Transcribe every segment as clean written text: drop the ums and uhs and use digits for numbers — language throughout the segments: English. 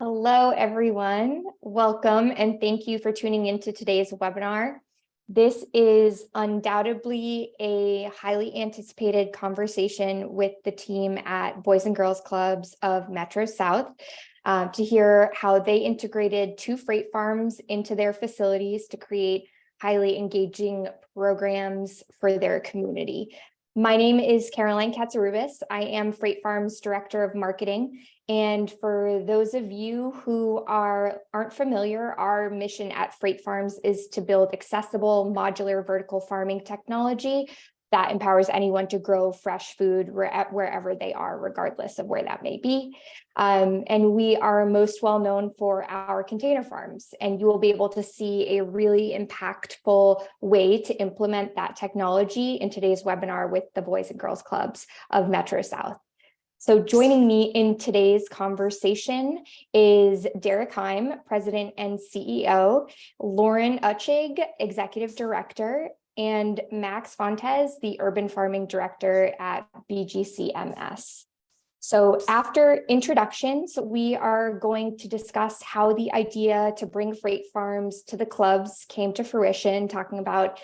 Hello, everyone. Welcome and thank you for tuning into today's webinar. This is undoubtedly a highly anticipated conversation with the team at Boys and Girls Clubs of Metro South to hear how they integrated 2 freight farms into their facilities to create highly engaging programs for their community. My name is Caroline Katsarubis. I am Freight Farm's Director of Marketing. And for those of you who aren't familiar, our mission at Freight Farms is to build accessible modular vertical farming technology that empowers anyone to grow fresh food wherever they are, regardless of where that may be. And we are most well known for our container farms, and you will be able to see a really impactful way to implement that technology in today's webinar with the Boys and Girls Clubs of Metro South. So joining me in today's conversation is Derek Heim, President and CEO, Lauren Utchig, Executive Director, and Max Fontes, the Urban Farming Director at BGCMS. So after introductions, we are going to discuss how the idea to bring freight farms to the clubs came to fruition, talking about,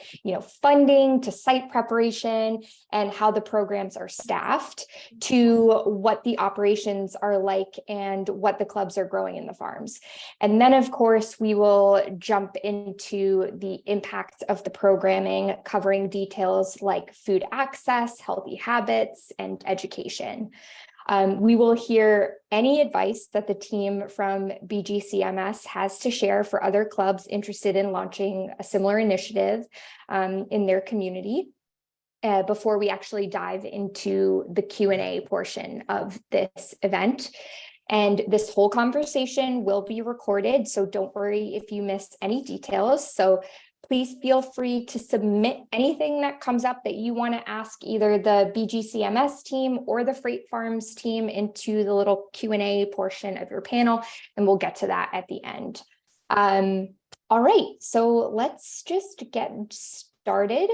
funding to site preparation and how the programs are staffed, to what the operations are like and what the clubs are growing in the farms. And then, of course, we will jump into the impact of the programming, covering details like food access, healthy habits, and education. We will hear any advice that the team from BGCMS has to share for other clubs interested in launching a similar initiative in their community before we actually dive into the Q&A portion of this event. And this whole conversation will be recorded, so don't worry if you miss any details. So please feel free to submit anything that comes up that you want to ask either the BGCMS team or the Freight Farms team into the little Q&A portion of your panel, and we'll get to that at the end. All right, so let's just get started.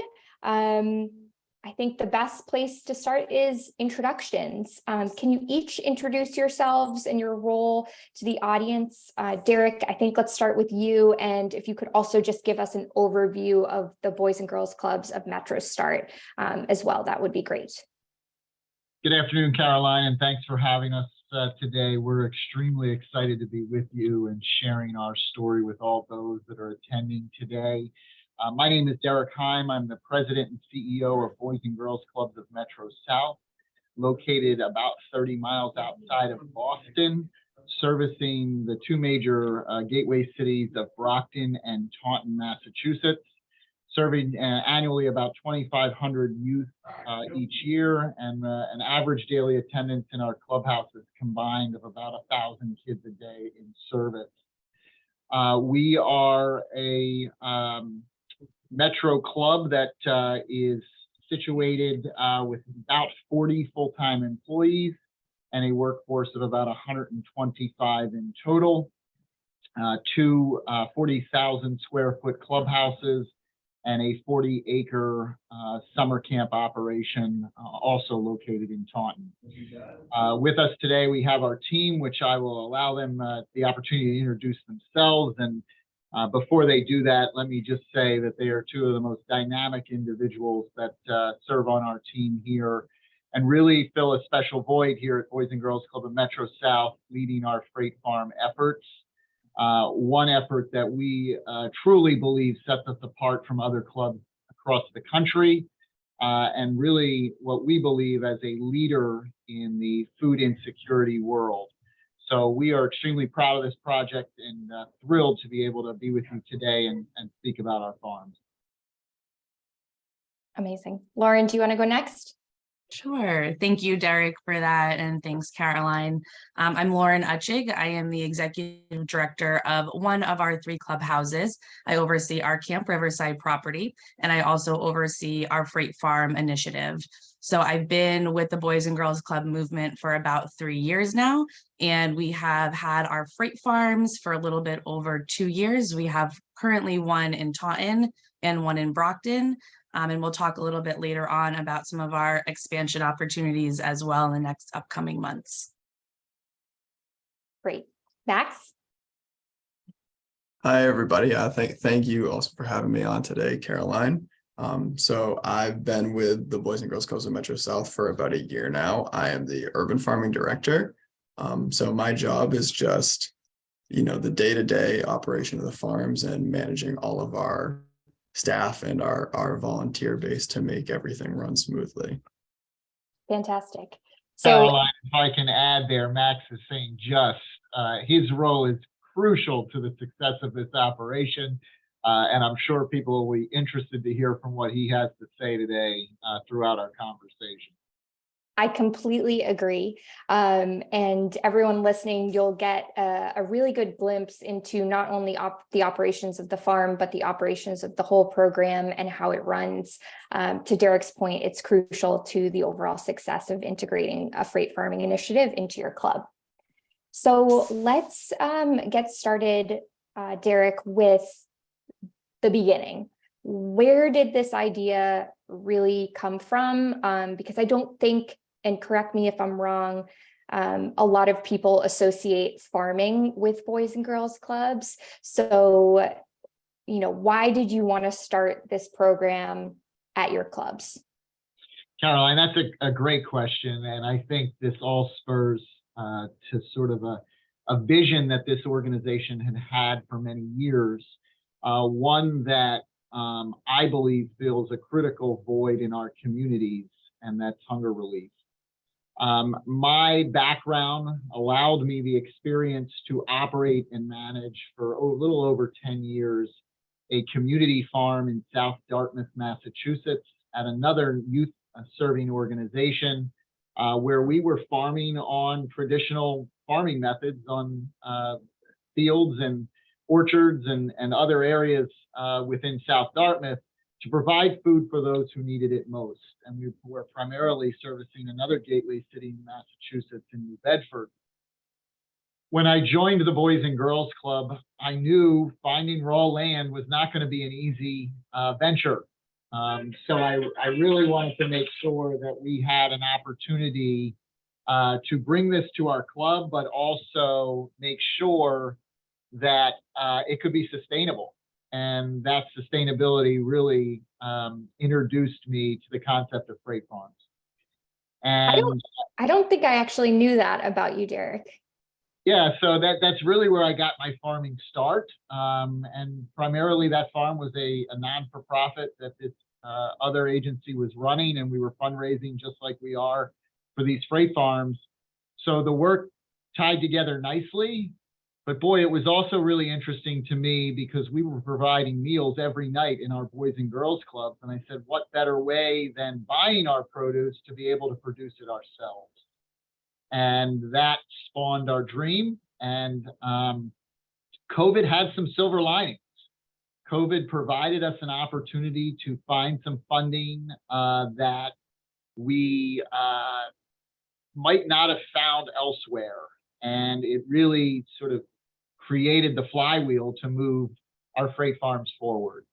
I think the best place to start is introductions. Can you each introduce yourselves and your role to the audience? Derek, I think let's start with you. And if you could also just give us an overview of the Boys and Girls Clubs of Metro Start as well, that would be great. Good afternoon, Caroline, and thanks for having us today. We're extremely excited to be with you and sharing our story with all those that are attending today. My name is Derek Heim. I'm the President and CEO of Boys and Girls Clubs of Metro South, located about 30 miles outside of Boston, servicing the 2 major gateway cities of Brockton and Taunton, Massachusetts, serving annually about 2,500 youth each year, and an average daily attendance in our clubhouses combined of about 1,000 kids a day in service. We are a Metro Club that is situated with about 40 full-time employees and a workforce of about 125 in total, 2 40,000 square foot clubhouses, and a 40-acre summer camp operation also located in Taunton. With us today, we have our team, which I will allow them the opportunity to introduce themselves. And before they do that, let me just say that they are 2 of the most dynamic individuals that serve on our team here and really fill a special void here at Boys and Girls Club of Metro South, leading our freight farm efforts. One effort that we truly believe sets us apart from other clubs across the country, and really what we believe as a leader in the food insecurity world. So we are extremely proud of this project and thrilled to be able to be with you today and speak about our farms. Amazing. Lauren, do you want to go next? Sure. Thank you, Derek, for that. And thanks, Caroline. I'm Lauren Utchig. I am the Executive Director of one of our 3 clubhouses. I oversee our Camp Riverside property, and I also oversee our Freight Farm initiative. So I've been with the Boys and Girls Club movement for about 3 years now, and we have had our freight farms for a little bit over 2 years. We have currently one in Taunton and one in Brockton. And we'll talk a little bit later on about some of our expansion opportunities as well in the next upcoming months. Great. Max? Hi, everybody. Thank you also for having me on today, Caroline. So I've been with the Boys and Girls Clubs of Metro South for about a year now. I am the urban farming director. So my job is just, the day-to-day operation of the farms and managing all of our staff and our volunteer base to make everything run smoothly. Fantastic. So Caroline, if I can add there, Max is saying his role is crucial to the success of this operation. And I'm sure people will be interested to hear from what he has to say today throughout our conversation. I completely agree. And everyone listening, you'll get a really good glimpse into not only the operations of the farm, but the operations of the whole program and how it runs. To Derek's point, it's crucial to the overall success of integrating a freight farming initiative into your club. So let's get started, Derek, with the beginning. Where did this idea really come from? Because I don't think, and correct me if I'm wrong, a lot of people associate farming with Boys and Girls Clubs. So, why did you want to start this program at your clubs? Caroline, that's a great question. And I think this all spurs to sort of a vision that this organization had for many years. One that I believe fills a critical void in our communities, and that's hunger relief. My background allowed me the experience to operate and manage for a little over 10 years a community farm in South Dartmouth, Massachusetts, at another youth serving organization where we were farming on traditional farming methods on fields and orchards and other areas within South Dartmouth to provide food for those who needed it most. And we were primarily servicing another gateway city in Massachusetts, in New Bedford. When I joined the Boys and Girls Club, I knew finding raw land was not going to be an easy venture. So I really wanted to make sure that we had an opportunity to bring this to our club, but also make sure that it could be sustainable. And that sustainability really introduced me to the concept of freight farms. And I don't think I actually knew that about you, Derek. Yeah, so that's really where I got my farming start. And primarily that farm was a non-for-profit that this other agency was running, and we were fundraising just like we are for these freight farms. So the work tied together nicely. But boy, it was also really interesting to me because we were providing meals every night in our Boys and Girls Clubs. And I said, what better way than buying our produce to be able to produce it ourselves? And that spawned our dream. And COVID had some silver linings. COVID provided us an opportunity to find some funding that we might not have found elsewhere. And it really sort of created the flywheel to move our freight farms forward.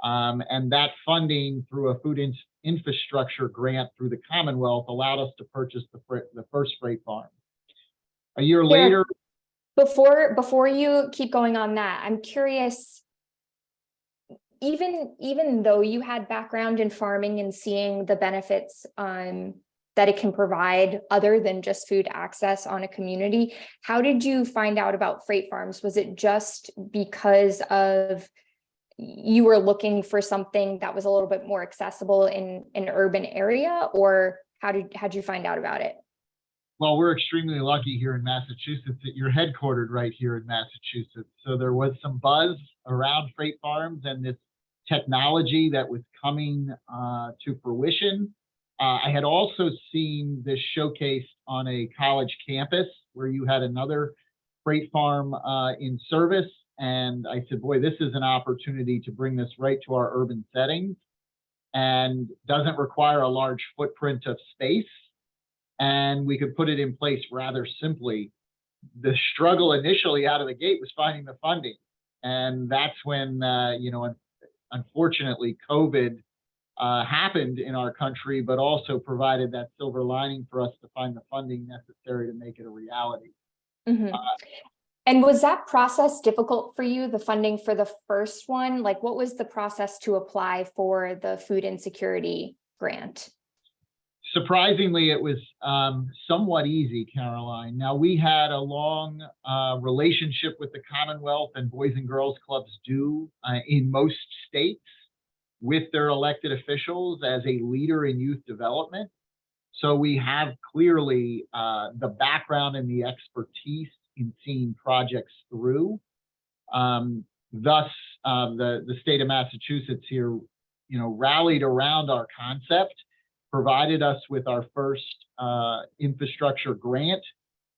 And that funding through a food infrastructure grant through the Commonwealth allowed us to purchase the first freight farm. A year later. Before you keep going on that, I'm curious, even though you had background in farming and seeing the benefits that it can provide other than just food access on a community, how did you find out about freight farms? Was it just because of you were looking for something that was a little bit more accessible in an urban area, or how'd you find out about it? Well, we're extremely lucky here in Massachusetts that you're headquartered right here in Massachusetts. So there was some buzz around freight farms and this technology that was coming to fruition. I had also seen this showcased on a college campus where you had another freight farm in service. And I said, boy, this is an opportunity to bring this right to our urban settings and doesn't require a large footprint of space. And we could put it in place rather simply. The struggle initially out of the gate was finding the funding. And that's when, unfortunately, COVID happened in our country, but also provided that silver lining for us to find the funding necessary to make it a reality. Mm-hmm. And was that process difficult for you, the funding for the first one? Like, what was the process to apply for the food insecurity grant? Surprisingly, it was somewhat easy, Caroline. Now, we had a long relationship with the Commonwealth, and Boys and Girls Clubs do in most states with their elected officials as a leader in youth development. So we have clearly the background and the expertise in seeing projects through. Thus, the state of Massachusetts here, rallied around our concept, provided us with our first infrastructure grant,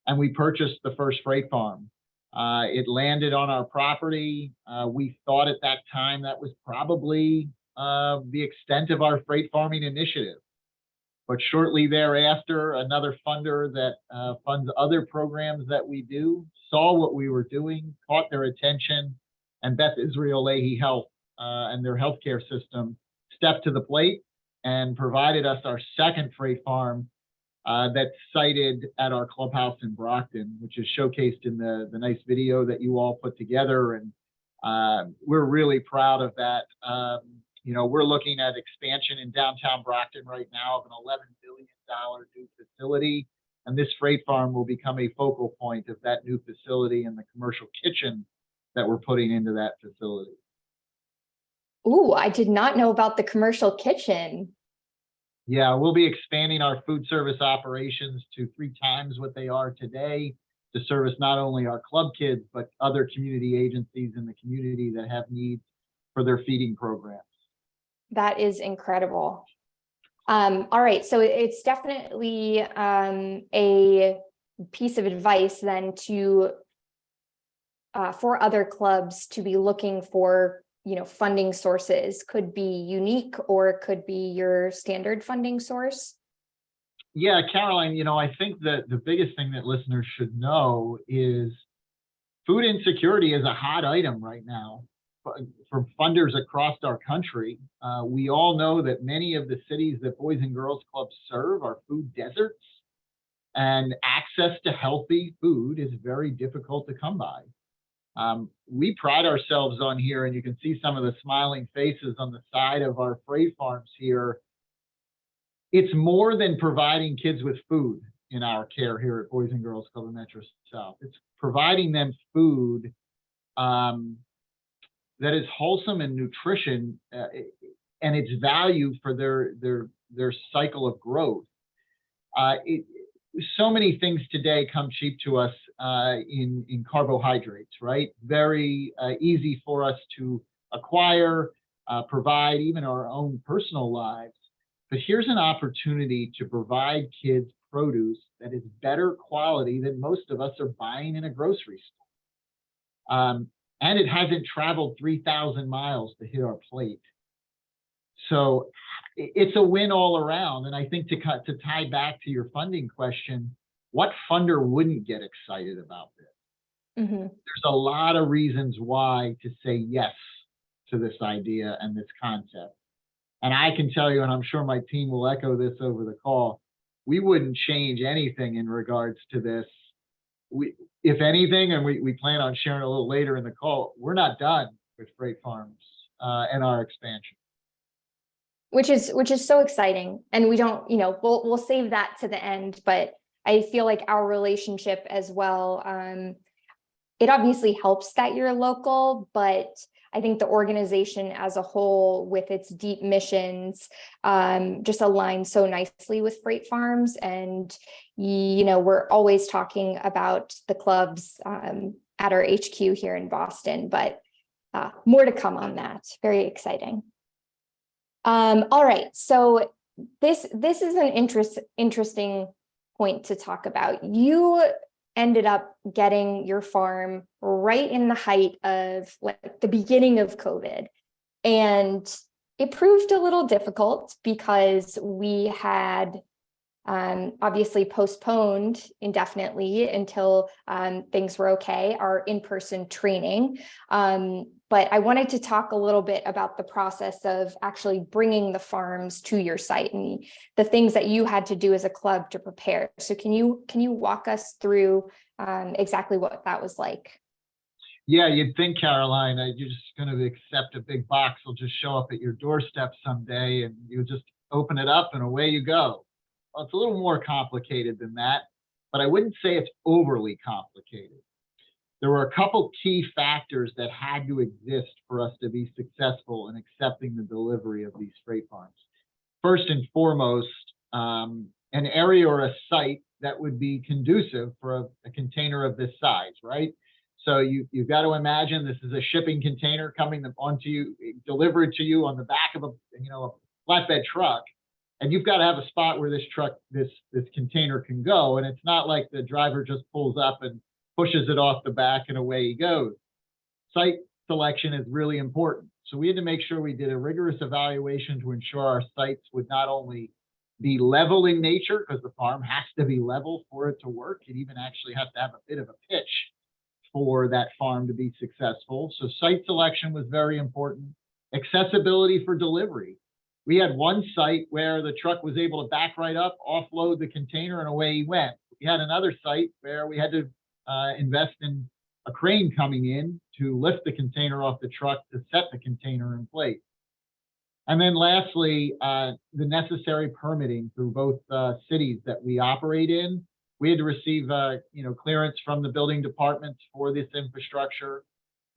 and we purchased the first freight farm. It landed on our property. We thought at that time that was probably the extent of our freight farming initiative. But shortly thereafter, another funder that funds other programs that we do saw what we were doing, caught their attention, and Beth Israel Lahey Health and their healthcare system stepped to the plate and provided us our second freight farm that's sited at our clubhouse in Brockton, which is showcased in the nice video that you all put together. And we're really proud of that. We're looking at expansion in downtown Brockton right now of an $11 billion new facility. And this freight farm will become a focal point of that new facility and the commercial kitchen that we're putting into that facility. Ooh, I did not know about the commercial kitchen. Yeah, we'll be expanding our food service operations to 3 times what they are today to service not only our club kids, but other community agencies in the community that have needs for their feeding programs. That is incredible. All right, so it's definitely a piece of advice then to for other clubs to be looking for, funding sources. Could be unique or it could be your standard funding source. Yeah, Caroline, I think that the biggest thing that listeners should know is food insecurity is a hot item right now from funders across our country. We all know that many of the cities that Boys and Girls Clubs serve are food deserts, and access to healthy food is very difficult to come by. We pride ourselves on here, and you can see some of the smiling faces on the side of our freight farms here. It's more than providing kids with food in our care here at Boys and Girls Club of Metro South. It's providing them food that is wholesome and nutrition, and its value for their cycle of growth. So many things today come cheap to us in carbohydrates, right? Very easy for us to acquire, provide even our own personal lives. But here's an opportunity to provide kids produce that is better quality than most of us are buying in a grocery store. And it hasn't traveled 3,000 miles to hit our plate. So it's a win all around. And I think to tie back to your funding question, what funder wouldn't get excited about this? Mm-hmm. There's a lot of reasons why to say yes to this idea and this concept. And I can tell you, and I'm sure my team will echo this over the call, we wouldn't change anything in regards to this. If anything, and we plan on sharing a little later in the call, we're not done with freight farms and our expansion. Which is so exciting. And we don't, we'll save that to the end, but I feel like our relationship as well, it obviously helps that you're local, but I think the organization as a whole with its deep missions just aligns so nicely with freight farms. And, we're always talking about the clubs at our HQ here in Boston, but more to come on that. Very exciting. All right. So this is an interesting point to talk about. You ended up getting your farm right in the height of the beginning of COVID. And it proved a little difficult because we had obviously postponed indefinitely until things were okay, our in-person training. But I wanted to talk a little bit about the process of actually bringing the farms to your site and the things that you had to do as a club to prepare. So can you walk us through exactly what that was like? Yeah, you'd think, Caroline, you're just going to accept a big box will just show up at your doorstep someday and you just open it up and away you go. Well, it's a little more complicated than that, but I wouldn't say it's overly complicated. There were a couple key factors that had to exist for us to be successful in accepting the delivery of these freight farms. First and foremost, an area or a site that would be conducive for a container of this size, right? So you've got to imagine this is a shipping container coming onto you, delivered to you on the back of a flatbed truck, and you've got to have a spot where this container can go. And it's not like the driver just pulls up and pushes it off the back and away he goes. Site selection is really important. So we had to make sure we did a rigorous evaluation to ensure our sites would not only be level in nature, because the farm has to be level for it to work. It even actually has to have a bit of a pitch for that farm to be successful. So site selection was very important. Accessibility for delivery. We had one site where the truck was able to back right up, offload the container, and away he went. We had another site where we had to invest in a crane coming in to lift the container off the truck to set the container in place. And then lastly, the necessary permitting through both cities that we operate in. We had to receive clearance from the building departments for this infrastructure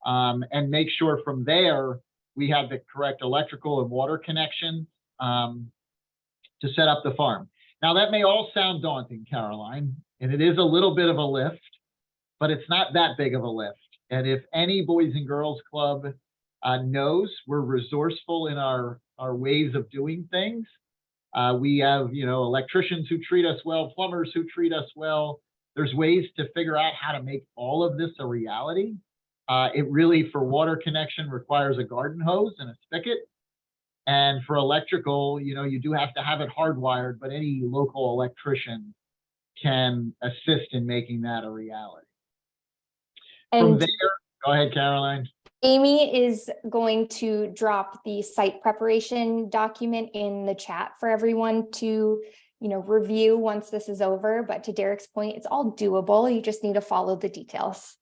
and make sure from there we had the correct electrical and water connections to set up the farm. Now that may all sound daunting, Caroline, and it is a little bit of a lift, but it's not that big of a lift. And if any Boys and Girls Club knows we're resourceful in our ways of doing things. We have, electricians who treat us well, plumbers who treat us well. There's ways to figure out how to make all of this a reality. It really, for water connection, requires a garden hose and a spigot. And for electrical, you do have to have it hardwired, but any local electrician can assist in making that a reality. And from there, go ahead, Caroline. Amy is going to drop the site preparation document in the chat for everyone to, review once this is over. But to Derek's point, it's all doable. You just need to follow the details.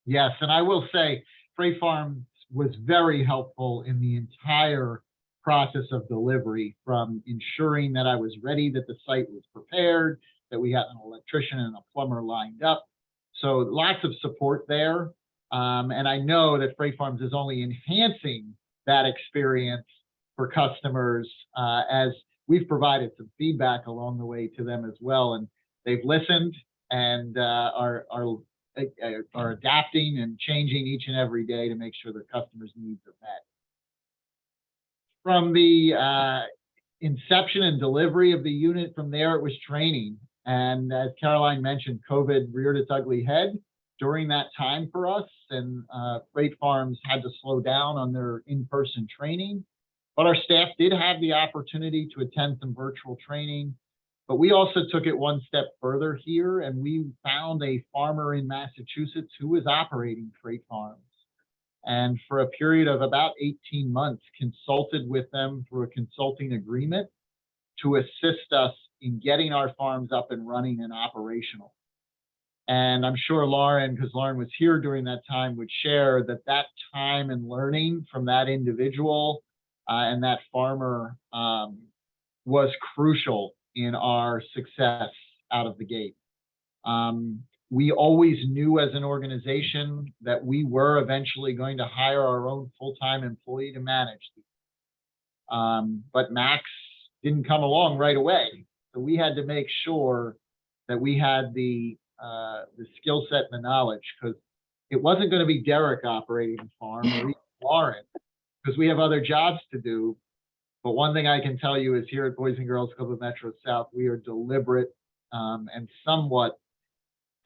Yes, and I will say Freight Farms was very helpful in the entire process of delivery, from ensuring that I was ready, that the site was prepared, that we had an electrician and a plumber lined up. So lots of support there. And I know that Freight Farms is only enhancing that experience for customers as we've provided some feedback along the way to them as well. And they've listened and are adapting and changing each and every day to make sure their customers' needs are met. From the inception and delivery of the unit, from there it was training. And as Caroline mentioned, COVID reared its ugly head during that time for us, and Freight Farms had to slow down on their in-person training. But our staff did have the opportunity to attend some virtual training. But we also took it one step further here, and we found a farmer in Massachusetts who was operating Freight Farms. And for a period of about 18 months, consulted with them through a consulting agreement to assist us in getting our farms up and running and operational. And I'm sure Lauren, because Lauren was here during that time, would share that time and learning from that individual and that farmer was crucial in our success out of the gate. We always knew as an organization that we were eventually going to hire our own full-time employee to manage these. But Max didn't come along right away. So we had to make sure that we had the skill set and the knowledge, because it wasn't going to be Derek operating the farm or even Lauren, because we have other jobs to do. But one thing I can tell you is here at Boys and Girls Club of Metro South, we are deliberate and somewhat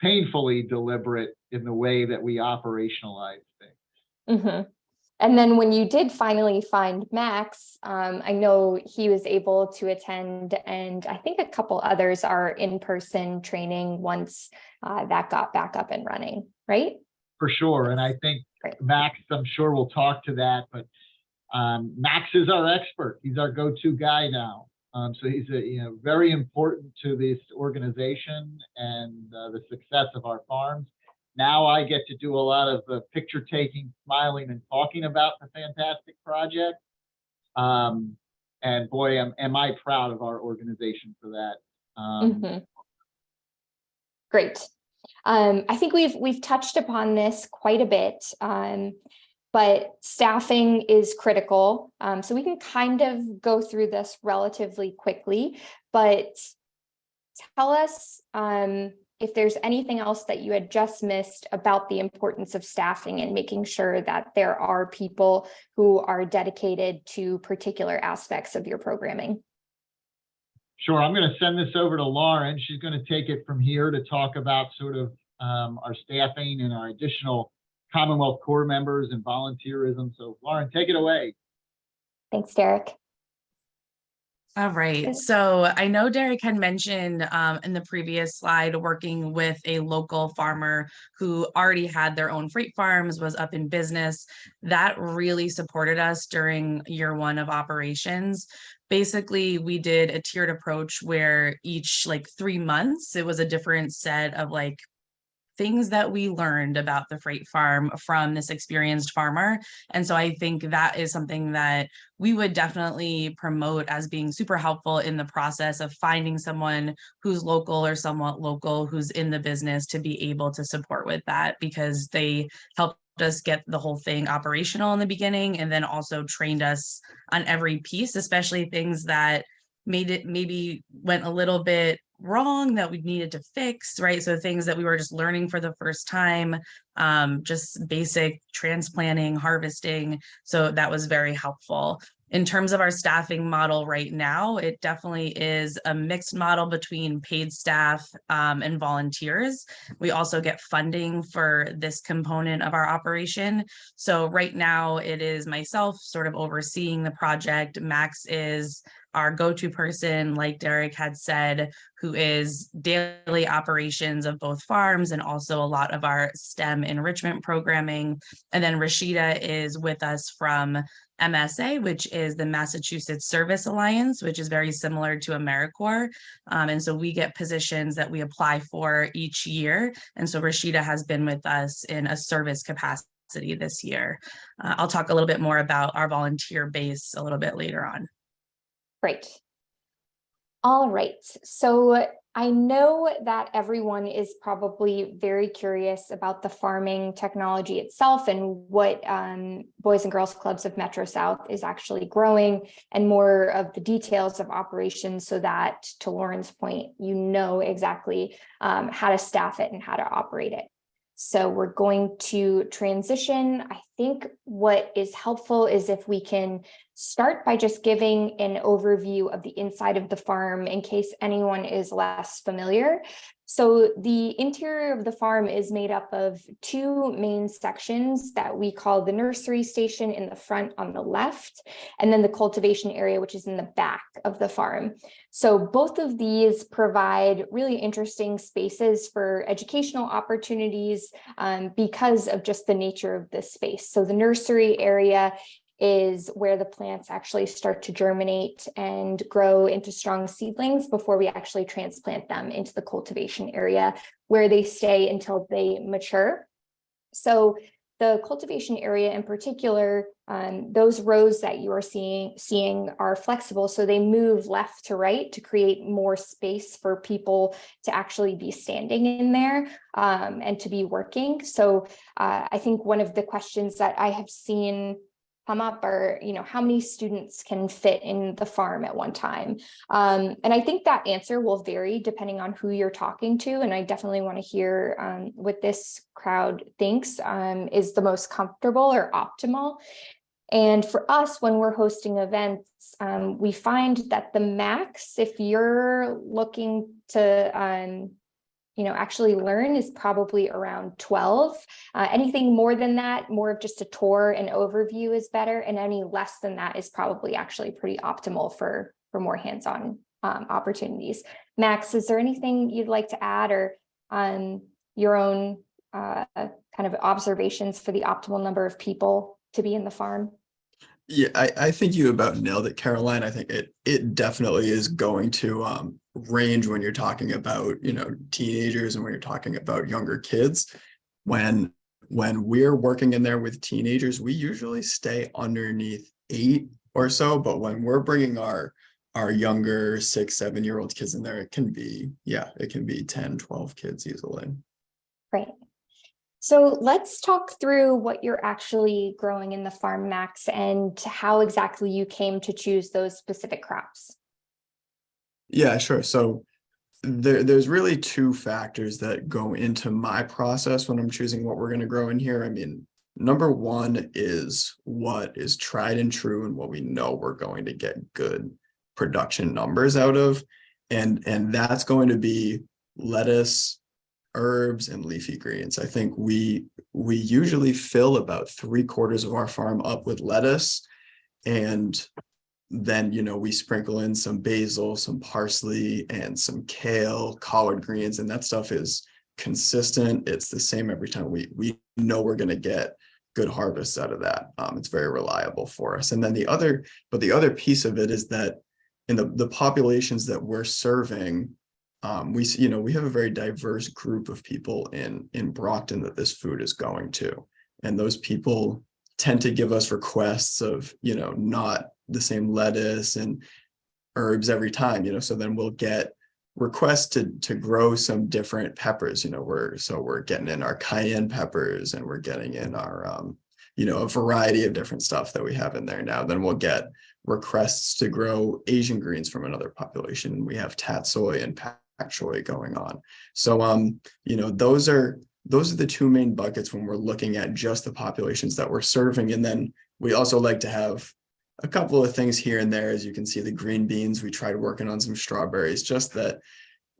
painfully deliberate in the way that we operationalize things. Mm-hmm. And then when you did finally find Max, I know he was able to attend, and I think a couple others are in-person training once that got back up and running, right? For sure. And I think Max, I'm sure we'll talk to that, but Max is our expert. He's our go-to guy now. So he's very important to this organization and the success of our farms. Now I get to do a lot of picture taking, smiling, and talking about the fantastic project. And boy, am I proud of our organization for that. Great. I think we've touched upon this quite a bit, but staffing is critical. So we can kind of go through this relatively quickly, but tell us if there's anything else that you had just missed about the importance of staffing and making sure that there are people who are dedicated to particular aspects of your programming. Sure, I'm going to send this over to Lauren. She's going to take it from here to talk about sort of our staffing and our additional Commonwealth Corps members and volunteerism. So Lauren, take it away. Thanks, Derek. All right. So I know Derek had mentioned in the previous slide working with a local farmer who already had their own freight farms, was up in business. That really supported us during year one of operations. Basically, we did a tiered approach where each 3 months, it was a different set of things that we learned about the freight farm from this experienced farmer. And so I think that is something that we would definitely promote as being super helpful in the process of finding someone who's local or somewhat local who's in the business to be able to support with that, because they helped us get the whole thing operational in the beginning, and then also trained us on every piece, especially things that made it maybe went a little bit wrong that we needed to fix, right? So things that we were just learning for the first time, just basic transplanting, harvesting. So that was very helpful. In terms of our staffing model right now, it definitely is a mixed model between paid staff and volunteers. We also get funding for this component of our operation. So right now it is myself sort of overseeing the project. Max is our go-to person, like Derek had said, who is daily operations of both farms and also a lot of our STEM enrichment programming. And then Rashida is with us from MSA, which is the Massachusetts Service Alliance, which is very similar to AmeriCorps. And so we get positions that we apply for each year. And so Rashida has been with us in a service capacity this year. I'll talk a little bit more about our volunteer base a little bit later on. Great. All right. So I know that everyone is probably very curious about the farming technology itself and what Boys and Girls Clubs of Metro South is actually growing, and more of the details of operations, so that, to Lauren's point, you know exactly how to staff it and how to operate it. So we're going to transition. I think what is helpful is if we can start by just giving an overview of the inside of the farm in case anyone is less familiar. So the interior of the farm is made up of two main sections that we call the nursery station in the front on the left, and then the cultivation area, which is in the back of the farm. So both of these provide really interesting spaces for educational opportunities because of just the nature of this space. So the nursery area is where the plants actually start to germinate and grow into strong seedlings before we actually transplant them into the cultivation area, where they stay until they mature. So the cultivation area in particular, those rows that you are seeing are flexible, so they move left to right to create more space for people to actually be standing in there and to be working. So I think one of the questions that I have seen come up are, how many students can fit in the farm at one time? And I think that answer will vary depending on who you're talking to. And I definitely want to hear what this crowd thinks is the most comfortable or optimal. And for us, when we're hosting events, we find that the max, if you're looking to actually learn, is probably around 12. Anything more than that, more of just a tour and overview is better. And any less than that is probably actually pretty optimal for more hands-on opportunities. Max, is there anything you'd like to add, or your own kind kind of observations for the optimal number of people to be in the farm? Yeah, I think you about nailed it, Caroline. I think it definitely is going to range when you're talking about, teenagers and when you're talking about younger kids. When we're working in there with teenagers, we usually stay underneath 8 or so, but when we're bringing our younger 6-7-year-old kids in there, it can be 10, 12 kids easily. Right. So let's talk through what you're actually growing in the farm, Max, and how exactly you came to choose those specific crops. Yeah, sure. So there's really 2 factors that go into my process when I'm choosing what we're going to grow in here. I mean, number 1 is what is tried and true and what we know we're going to get good production numbers out of. And that's going to be lettuce, herbs, and leafy greens. I think we usually fill about 3/4 of our farm up with lettuce, and then we sprinkle in some basil, some parsley, and some kale, collard greens, and that stuff is consistent. It's the same every time. We know we're going to get good harvests out of that. It's very reliable for us. And then the other piece of it is that in the populations that we're serving, we have a very diverse group of people in Brockton that this food is going to, and those people tend to give us requests of not the same lettuce and herbs every time, so then we'll get requests to grow some different peppers. We're getting in our cayenne peppers, and we're getting in our a variety of different stuff that we have in there now. Then we'll get requests to grow Asian greens from another population. We have tatsoi and pak choi going on. So those are the 2 main buckets when we're looking at just the populations that we're serving. And then we also like to have a couple of things here and there. As you can see, the green beans, we tried working on some strawberries, just that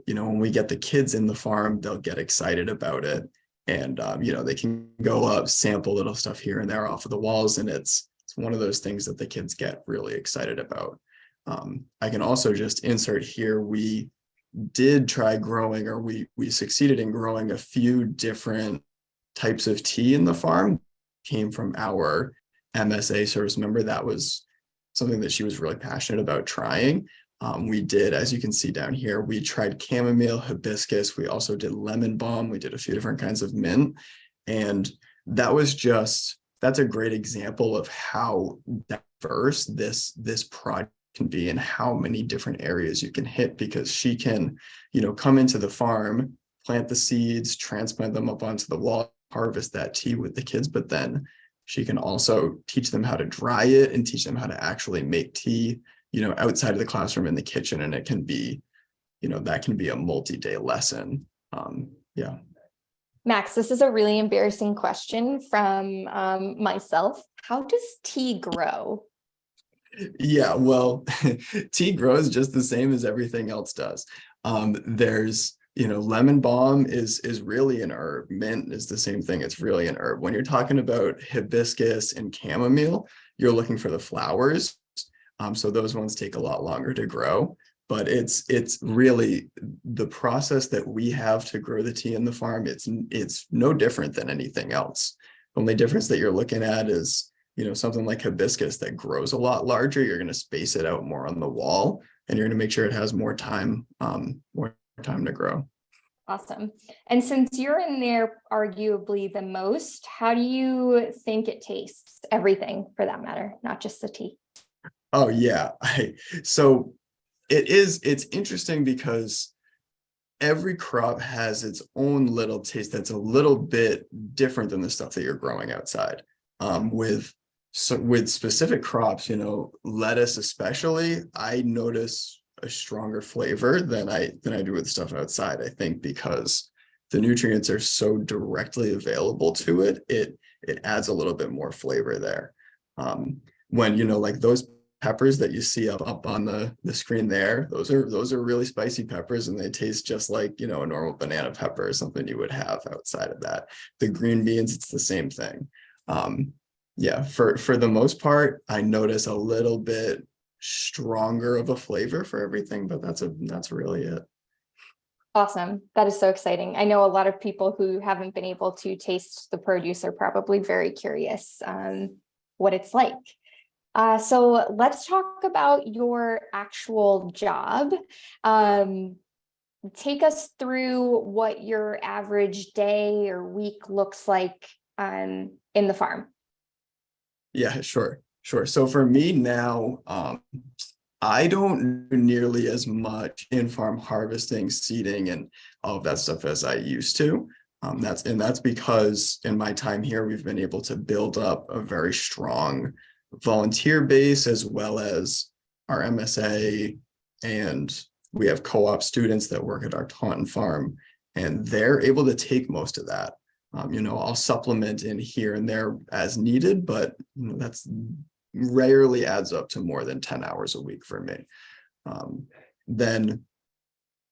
when we get the kids in the farm, they'll get excited about it. And they can go up, sample little stuff here and there off of the walls, and it's one of those things that the kids get really excited about. I can also just insert here, we did try growing, or we succeeded in growing a few different types of tea in the farm. Came from our MSA service member. That was something that she was really passionate about trying. We did, as you can see down here, we tried chamomile, hibiscus. We also did lemon balm. We did a few different kinds of mint. And that's a great example of how diverse this project can be and how many different areas you can hit, because she can, come into the farm, plant the seeds, transplant them up onto the wall, harvest that tea with the kids, but then she can also teach them how to dry it and teach them how to actually make tea, outside of the classroom in the kitchen. And it can be, that can be a multi-day lesson. Yeah. Max, this is a really embarrassing question from myself. How does tea grow? Yeah, well, tea grows just the same as everything else does. There's, lemon balm is really an herb. Mint is the same thing. It's really an herb. When you're talking about hibiscus and chamomile, you're looking for the flowers. So those ones take a lot longer to grow. But it's really the process that we have to grow the tea in the farm. It's no different than anything else. The only difference that you're looking at is, something like hibiscus that grows a lot larger. You're going to space it out more on the wall, and you're going to make sure it has more time to grow. Awesome. And since you're in there arguably the most, how do you think it tastes? Everything, for that matter, not just the tea. Oh yeah. So it's interesting because every crop has its own little taste that's a little bit different than the stuff that you're growing outside. With specific crops, lettuce especially, I notice a stronger flavor than I do with stuff outside. I think because the nutrients are so directly available to it, it adds a little bit more flavor there. When like those peppers that you see up on the screen there, those are really spicy peppers, and they taste just like a normal banana pepper or something you would have outside of that. The green beans, it's the same thing. Yeah, for the most part, I notice a little bit stronger of a flavor for everything, but that's really it. Awesome. That is so exciting. I know a lot of people who haven't been able to taste the produce are probably very curious what it's like. So let's talk about your actual job. Take us through what your average day or week looks like in the farm. Yeah, sure. So for me now, I don't do nearly as much in-farm harvesting, seeding, and all of that stuff as I used to. That's because in my time here, we've been able to build up a very strong volunteer base, as well as our MSA, and we have co-op students that work at our Taunton farm, and they're able to take most of that. I'll supplement in here and there as needed, but that's rarely adds up to more than 10 hours a week for me. Then,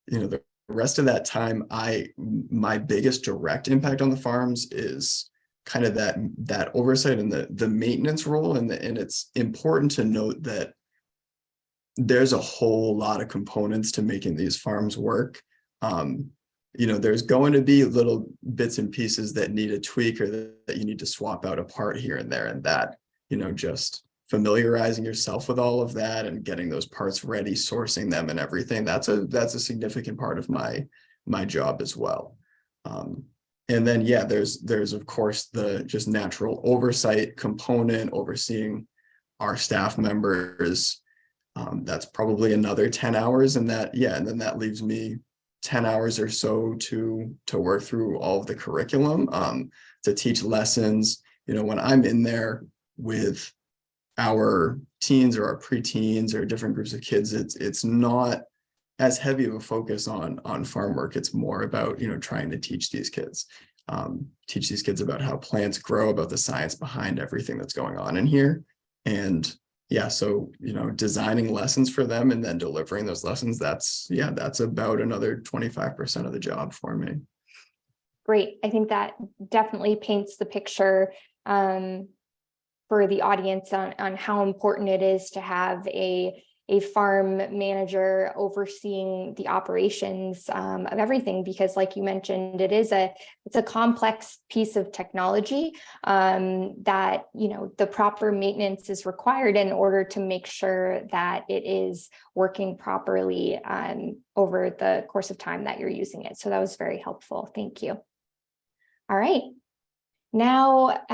the rest of that time, my biggest direct impact on the farms is kind of that oversight and the maintenance role. And it's important to note that there's a whole lot of components to making these farms work. There's going to be little bits and pieces that need a tweak, or that you need to swap out a part here and there, and that, just familiarizing yourself with all of that and getting those parts ready, sourcing them and everything, that's a significant part of my job as well. And then, yeah, there's of course the just natural oversight component, overseeing our staff members. That's probably another 10 hours, and then that leaves me 10 hours or so to work through all of the curriculum, to teach lessons. When I'm in there with our teens or our preteens or different groups of kids, it's not as heavy of a focus on farm work. It's more about, trying to teach these kids about how plants grow, about the science behind everything that's going on in here. And yeah, so, designing lessons for them and then delivering those lessons, that's about another 25% of the job for me. Great. I think that definitely paints the picture for the audience on how important it is to have a farm manager overseeing the operations of everything, because like you mentioned, it's a complex piece of technology that, the proper maintenance is required in order to make sure that it is working properly over the course of time that you're using it. So that was very helpful. Thank you. All right. Now,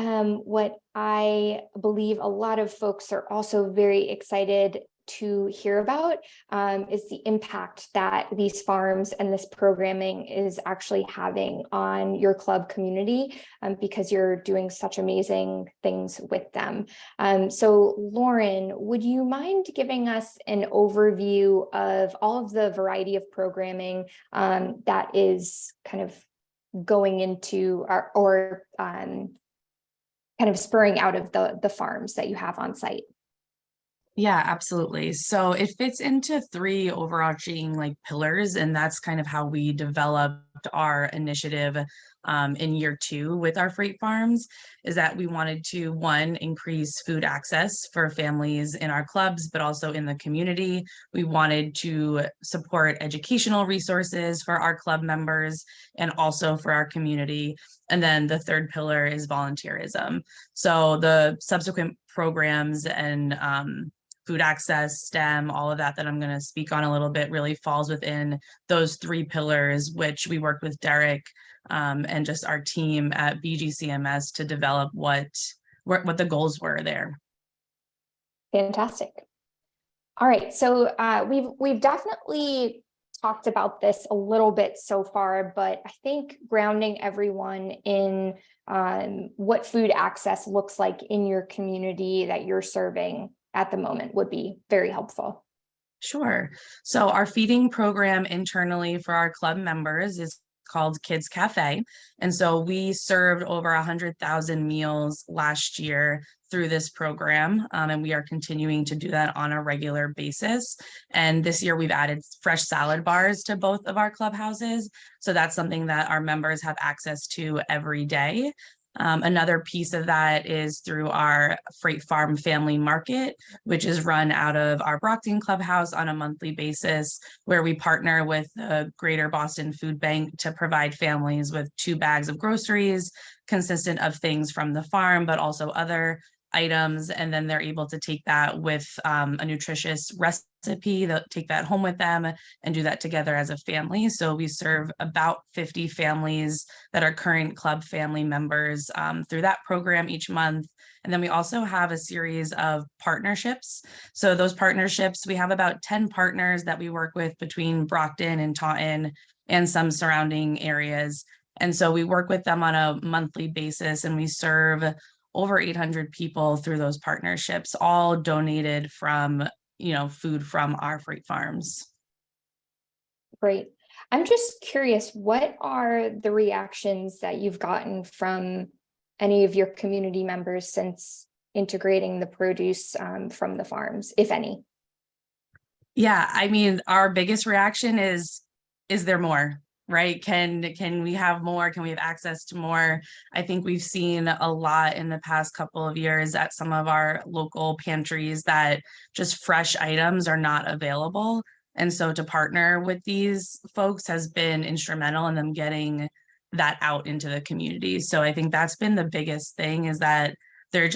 what I believe a lot of folks are also very excited to hear about is the impact that these farms and this programming is actually having on your club community, because you're doing such amazing things with them. So Lauren, would you mind giving us an overview of all of the variety of programming that is kind of going into or kind of spurring out of the farms that you have on site? Yeah, absolutely. So it fits into three overarching pillars, and that's kind of how we developed our initiative in year 2 with our freight farms, is that we wanted to, one, increase food access for families in our clubs, but also in the community. We wanted to support educational resources for our club members and also for our community. And then the third pillar is volunteerism. So the subsequent programs and food access, STEM, all of that I'm going to speak on a little bit really falls within those 3 pillars, which we worked with Derek and just our team at BGCMS to develop what the goals were there. Fantastic. All right, so we've definitely talked about this a little bit so far, but I think grounding everyone in what food access looks like in your community that you're serving at the moment would be very helpful. Sure. So our feeding program internally for our club members is called Kids Cafe. And so we served over 100,000 meals last year through this program. And we are continuing to do that on a regular basis. And this year we've added fresh salad bars to both of our clubhouses. So that's something that our members have access to every day. Another piece of that is through our Freight Farm Family Market, which is run out of our Brockton Clubhouse on a monthly basis, where we partner with the Greater Boston Food Bank to provide families with 2 bags of groceries, consistent of things from the farm, but also other items. And then they're able to take that with a nutritious recipe, they'll take that home with them and do that together as a family. So we serve about 50 families that are current club family members through that program each month. And then we also have a series of partnerships. So those partnerships, we have about 10 partners that we work with between Brockton and Taunton and some surrounding areas. And so we work with them on a monthly basis, and we serve over 800 people through those partnerships, all donated from, food from our freight farms. Great. I'm just curious, what are the reactions that you've gotten from any of your community members since integrating the produce from the farms, if any? Yeah, I mean, our biggest reaction is there more? Right? Can we have more? Can we have access to more? I think we've seen a lot in the past couple of years at some of our local pantries that just fresh items are not available. And so to partner with these folks has been instrumental in them getting that out into the community. So I think that's been the biggest thing, is that they're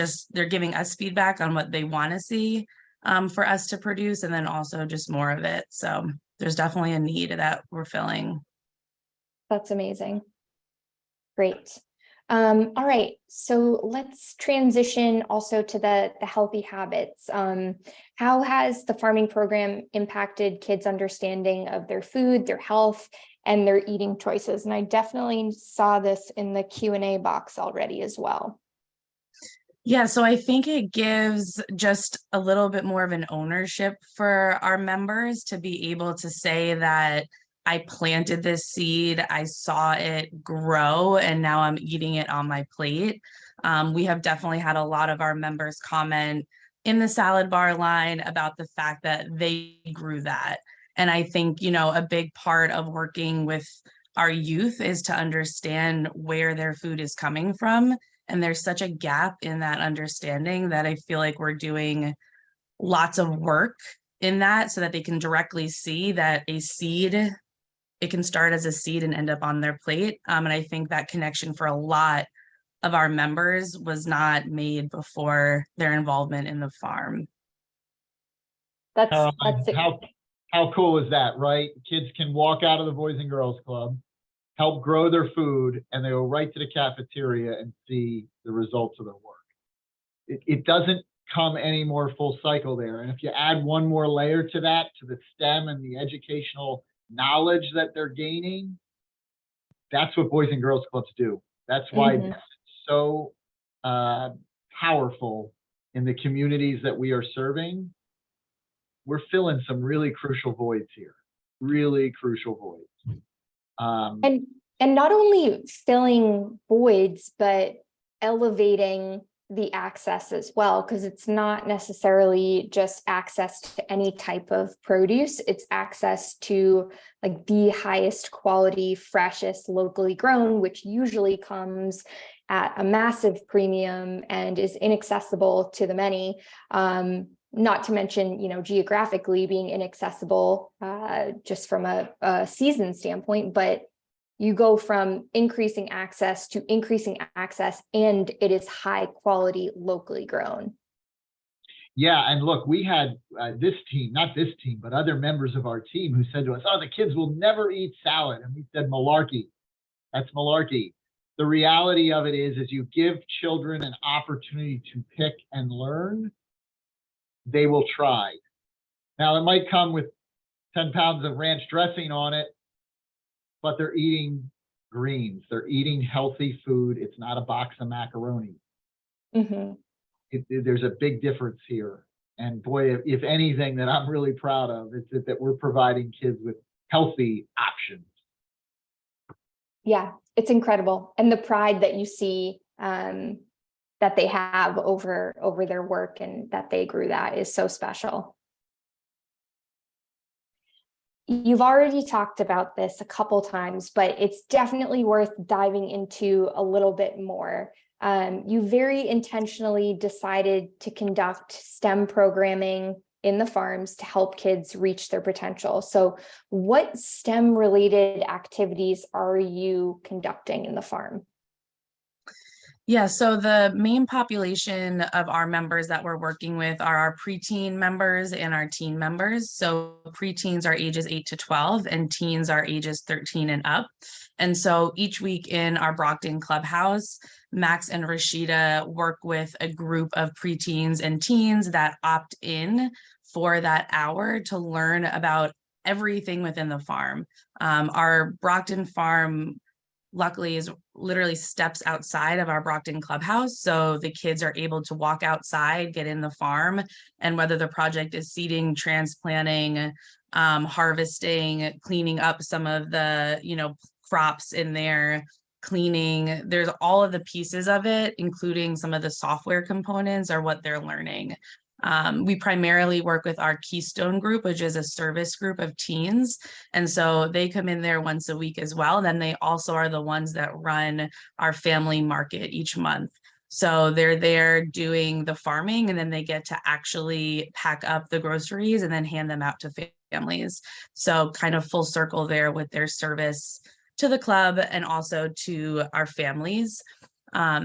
giving us feedback on what they want to see for us to produce, and then also just more of it. So there's definitely a need that we're filling. That's amazing. Great. All right, so let's transition also to the healthy habits. How has the farming program impacted kids' understanding of their food, their health, and their eating choices? And I definitely saw this in the Q&A box already as well. Yeah, so I think it gives just a little bit more of an ownership for our members to be able to say that I planted this seed, I saw it grow, and now I'm eating it on my plate. We have definitely had a lot of our members comment in the salad bar line about the fact that they grew that. And I think, a big part of working with our youth is to understand where their food is coming from. And there's such a gap in that understanding that I feel like we're doing lots of work in that, so that they can directly see that a seed, it can start as a seed and end up on their plate. And I think that connection for a lot of our members was not made before their involvement in the farm. That's how cool is that, right? Kids can walk out of the Boys and Girls Club, help grow their food, and they go right to the cafeteria and see the results of their work. It doesn't come any more full cycle there. And if you add one more layer to that, to the STEM and the educational knowledge that they're gaining, that's what Boys and Girls Clubs do. That's why it's so powerful in the communities that we are serving. We're filling some really crucial voids here, really crucial voids. And not only filling voids, but elevating the access as well, because it's not necessarily just access to any type of produce. It's access to like the highest quality, freshest, locally grown, which usually comes at a massive premium and is inaccessible to the many. Not to mention, geographically being inaccessible just from a season standpoint, but you go from increasing access to increasing access, and it is high quality, locally grown. Yeah, and look, we had this team, not this team, but other members of our team who said to us, "Oh, the kids will never eat salad." And we said, malarkey. That's malarkey. The reality of it is you give children an opportunity to pick and learn, they will try. Now, it might come with 10 pounds of ranch dressing on it, but they're eating greens. They're eating healthy food. It's not a box of macaroni. There's a big difference here. And boy, if anything that I'm really proud of, it's that we're providing kids with healthy options. Yeah, it's incredible. And the pride that you see that they have over their work and that they grew that is so special. You've already talked about this a couple times, but it's definitely worth diving into a little bit more. You very intentionally decided to conduct STEM programming in the farms to help kids reach their potential. So what STEM related activities are you conducting in the farm? Yeah, so the main population of our members that we're working with are our preteen members and our teen members. So preteens are ages 8 to 12 and teens are ages 13 and up. And so each week in our Brockton Clubhouse, Max and Rashida work with a group of preteens and teens that opt in for that hour to learn about everything within the farm. Our Brockton farm luckily is literally steps outside of our Brockton clubhouse. So the kids are able to walk outside, get in the farm, and whether the project is seeding, transplanting, harvesting, cleaning up some of the, crops in there, cleaning, there's all of the pieces of it, including some of the software components are what they're learning. We primarily work with our Keystone group, which is a service group of teens. And so they come in there once a week as well. Then they also are the ones that run our family market each month. So they're there doing the farming, and then they get to actually pack up the groceries and then hand them out to families. So kind of full circle there with their service to the club and also to our families.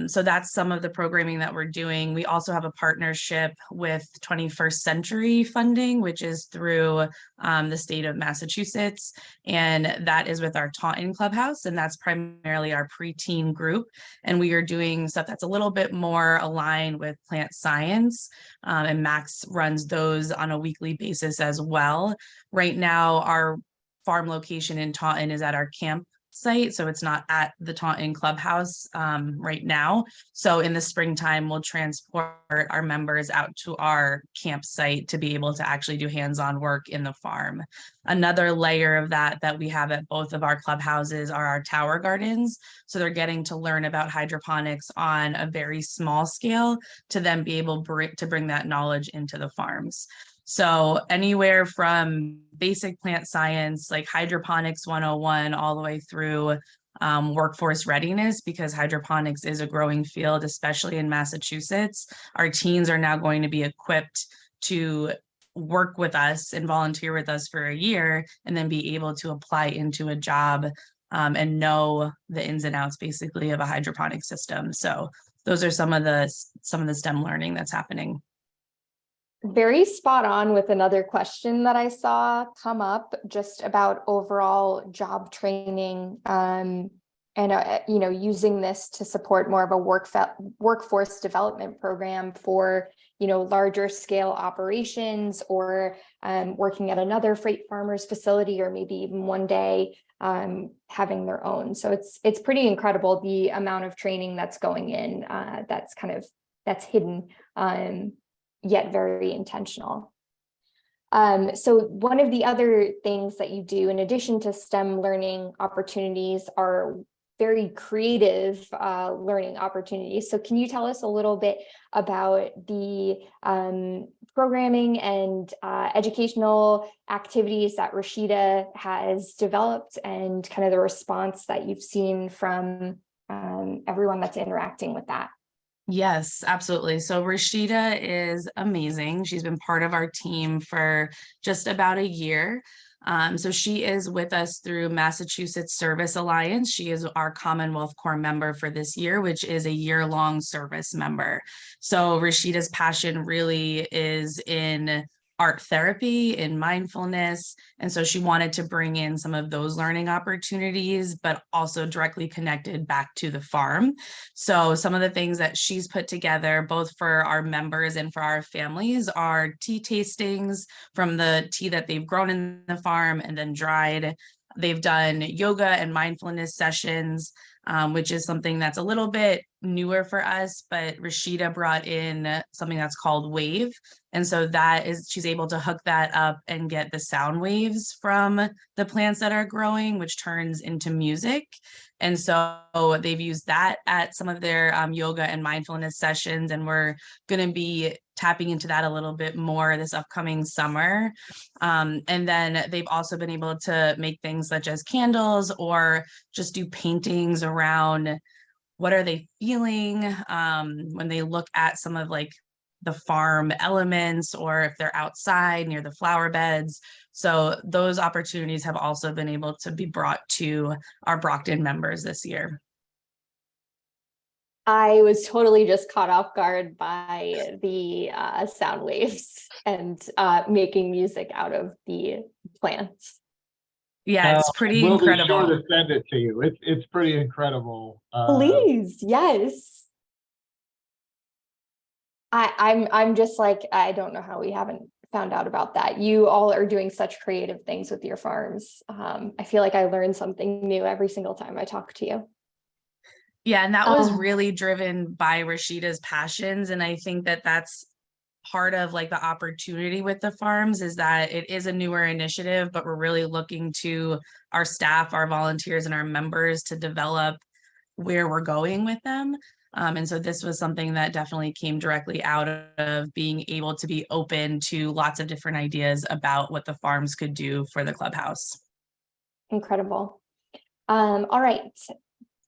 So that's some of the programming that we're doing. We also have a partnership with 21st Century Funding, which is through the state of Massachusetts. And that is with our Taunton Clubhouse. And that's primarily our preteen group. And we are doing stuff that's a little bit more aligned with plant science. And Max runs those on a weekly basis as well. Right now, our farm location in Taunton is at our camp site, so it's not at the Taunton Clubhouse right now. So in the springtime, we'll transport our members out to our campsite to be able to actually do hands-on work in the farm. Another layer of that we have at both of our clubhouses are our tower gardens. So they're getting to learn about hydroponics on a very small scale to then be able to bring that knowledge into the farms. So anywhere from basic plant science, like hydroponics 101, all the way through workforce readiness, because hydroponics is a growing field, especially in Massachusetts. Our teens are now going to be equipped to work with us and volunteer with us for a year, and then be able to apply into a job and know the ins and outs basically of a hydroponic system. So those are some of the STEM learning that's happening. Very spot on with another question that I saw come up just about overall job training and using this to support more of a workforce development program for larger scale operations, or working at another freight farmers facility, or maybe even one day having their own. So it's pretty incredible the amount of training that's going in that's hidden yet very intentional. So one of the other things that you do in addition to STEM learning opportunities are very creative learning opportunities. So can you tell us a little bit about the programming and educational activities that Rashida has developed, and kind of the response that you've seen from everyone that's interacting with that? Yes, absolutely. So Rashida is amazing. She's been part of our team for just about a year. So she is with us through Massachusetts Service Alliance. She is our Commonwealth Corps member for this year, which is a year-long service member. So Rashida's passion really is in art therapy, in mindfulness. And so she wanted to bring in some of those learning opportunities, but also directly connected back to the farm. So some of the things that she's put together, both for our members and for our families, are tea tastings from the tea that they've grown in the farm and then dried. They've done yoga and mindfulness sessions, which is something that's a little bit newer for us, but Rashida brought in something that's called Wave. And so she's able to hook that up and get the sound waves from the plants that are growing, which turns into music. And so they've used that at some of their yoga and mindfulness sessions. And we're going to be tapping into that a little bit more this upcoming summer. And then they've also been able to make things such as candles or just do paintings around what are they feeling when they look at some of like the farm elements, or if they're outside near the flower beds. So those opportunities have also been able to be brought to our Brockton members this year. I was totally just caught off guard by the sound waves and making music out of the plants. Yeah, it's pretty We'll incredible. be sure to send it to you. It's pretty incredible. Please, yes. I'm just like, I don't know how we haven't found out about that. You all are doing such creative things with your farms. I feel like I learn something new every single time I talk to you. Yeah, and that was really driven by Rashida's passions. And I think that that's part of like the opportunity with the farms, is that it is a newer initiative, but we're really looking to our staff, our volunteers, and our members to develop where we're going with them. And so this was something that definitely came directly out of being able to be open to lots of different ideas about what the farms could do for the clubhouse. Incredible. All right.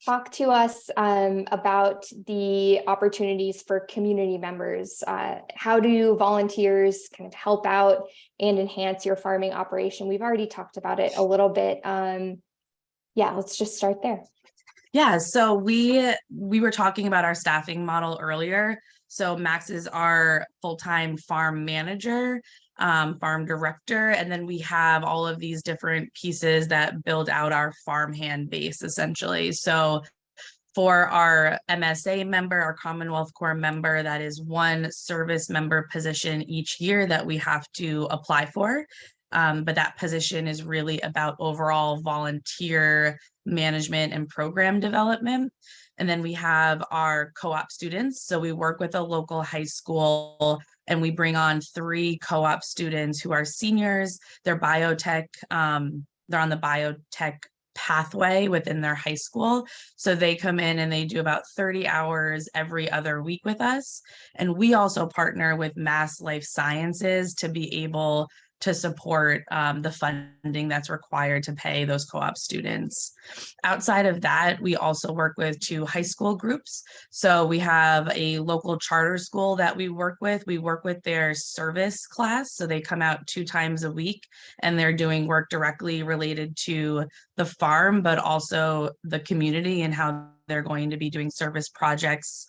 Talk to us about the opportunities for community members. How do volunteers kind of help out and enhance your farming operation? We've already talked about it a little bit. Yeah, let's just start there. Yeah, so we were talking about our staffing model earlier. So Max is our full-time farm manager, farm director, and then we have all of these different pieces that build out our farmhand base, essentially. So for our MSA member, our Commonwealth Corps member, that is one service member position each year that we have to apply for. But that position is really about overall volunteer management and program development. And then we have our co-op students. So we work with a local high school and we bring on 3 co-op students who are seniors. They're biotech, they're on the biotech pathway within their high school. So they come in and they do about 30 hours every other week with us. And we also partner with Mass Life Sciences to be able to support the funding that's required to pay those co-op students. Outside of that, we also work with 2 high school groups. So we have a local charter school that we work with. We work with their service class. So they come out 2 times a week and they're doing work directly related to the farm, but also the community and how they're going to be doing service projects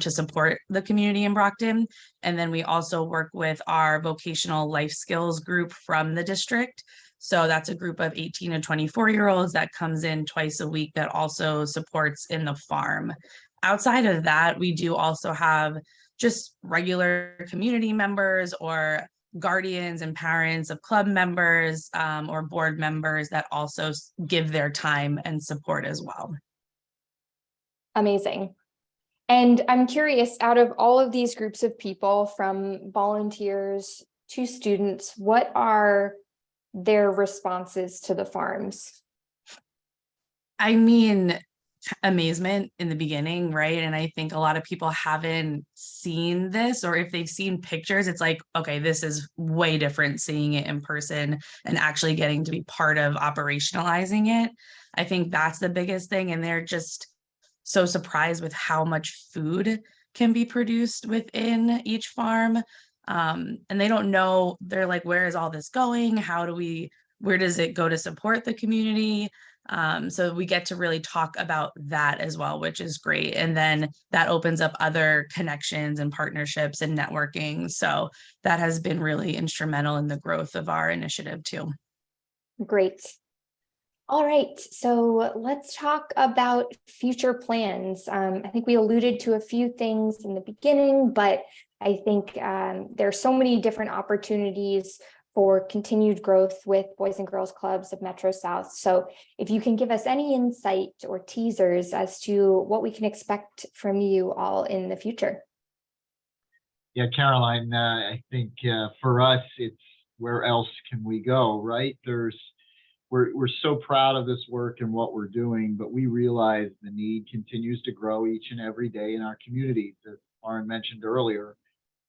to support the community in Brockton. And then we also work with our vocational life skills group from the district. So that's a group of 18 to 24-year-olds that comes in twice a week that also supports in the farm. Outside of that, we do also have just regular community members or guardians and parents of club members or board members that also give their time and support as well. Amazing. And I'm curious, out of all of these groups of people, from volunteers to students, what are their responses to the farms? I mean, amazement in the beginning, right? And I think a lot of people haven't seen this, or if they've seen pictures, it's like, okay, this is way different seeing it in person and actually getting to be part of operationalizing it. I think that's the biggest thing. And they're just so surprised with how much food can be produced within each farm. And they don't know, they're like, where is all this going? Where does it go to support the community? So we get to really talk about that as well, which is great. And then that opens up other connections and partnerships and networking. So that has been really instrumental in the growth of our initiative too. Great. All right, so let's talk about future plans. I think we alluded to a few things in the beginning, but I think there are so many different opportunities for continued growth with Boys and Girls Clubs of Metro South. So if you can give us any insight or teasers as to what we can expect from you all in the future. Yeah, Caroline, I think for us, it's where else can we go, right? We're so proud of this work and what we're doing, but we realize the need continues to grow each and every day in our communities. As Lauren mentioned earlier,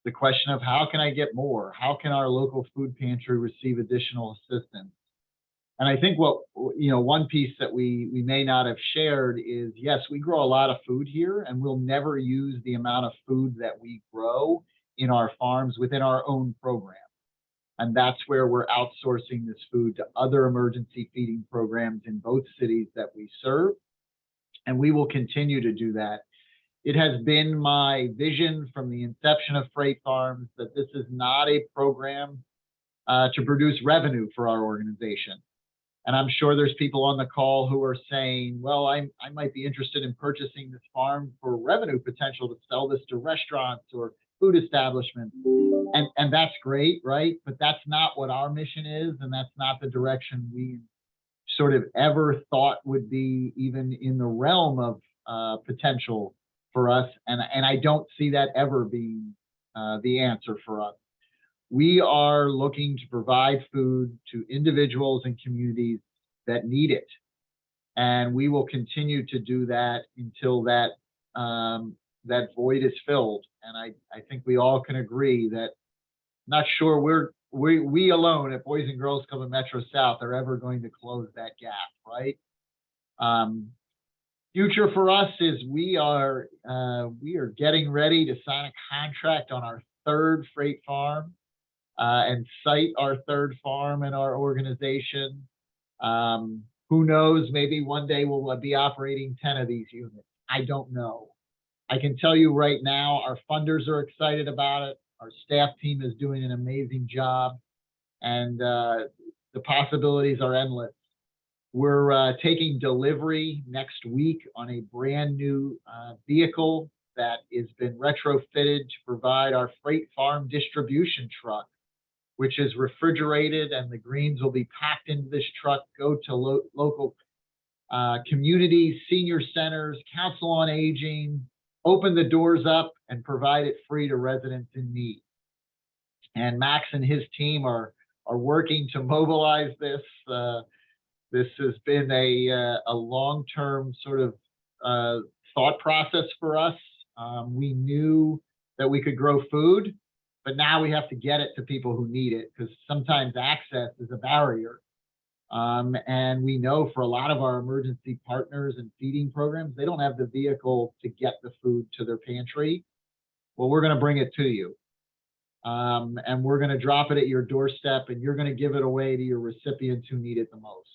the question of how can I get more? How can our local food pantry receive additional assistance? And I think what, one piece that we may not have shared is, yes, we grow a lot of food here, and we'll never use the amount of food that we grow in our farms within our own program. And that's where we're outsourcing this food to other emergency feeding programs in both cities that we serve. And we will continue to do that. It has been my vision from the inception of Freight Farms that this is not a program to produce revenue for our organization. And I'm sure there's people on the call who are saying, well, I might be interested in purchasing this farm for revenue potential to sell this to restaurants or food establishments. And that's great, right? But that's not what our mission is. And that's not the direction we sort of ever thought would be even in the realm of potential for us. And I don't see that ever being the answer for us. We are looking to provide food to individuals and communities that need it. And we will continue to do that until that that void is filled. And I think we all can agree that not sure we alone at Boys and Girls Club of Metro South are ever going to close that gap, right? Future for us is we are getting ready to sign a contract on our third freight farm and site our third farm in our organization. Who knows, maybe one day we'll be operating 10 of these units. I don't know. I can tell you right now, our funders are excited about it. Our staff team is doing an amazing job, and the possibilities are endless. We're taking delivery next week on a brand new vehicle that has been retrofitted to provide our Freight Farm distribution truck, which is refrigerated, and the greens will be packed into this truck, go to local communities, senior centers, council on aging, open the doors up and provide it free to residents in need. And Max and his team are working to mobilize this. This has been a long-term sort of thought process for us. We knew that we could grow food, but now we have to get it to people who need it, because sometimes access is a barrier. And we know for a lot of our emergency partners and feeding programs, they don't have the vehicle to get the food to their pantry. Well, we're going to bring it to you. And we're going to drop it at your doorstep, and you're going to give it away to your recipients who need it the most.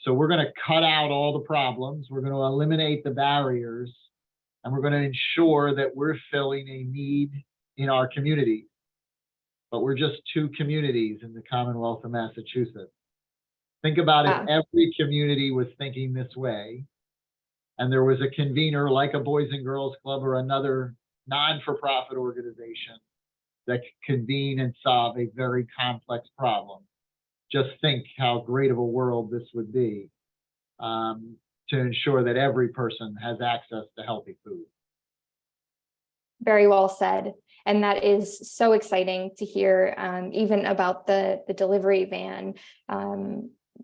So we're going to cut out all the problems. We're going to eliminate the barriers, and we're going to ensure that we're filling a need in our community. But we're just 2 communities in the Commonwealth of Massachusetts. Think about if every community was thinking this way, and there was a convener like a Boys and Girls Club or another non-for-profit organization that could convene and solve a very complex problem. Just think how great of a world this would be to ensure that every person has access to healthy food. Very well said. And that is so exciting to hear, even about the delivery van,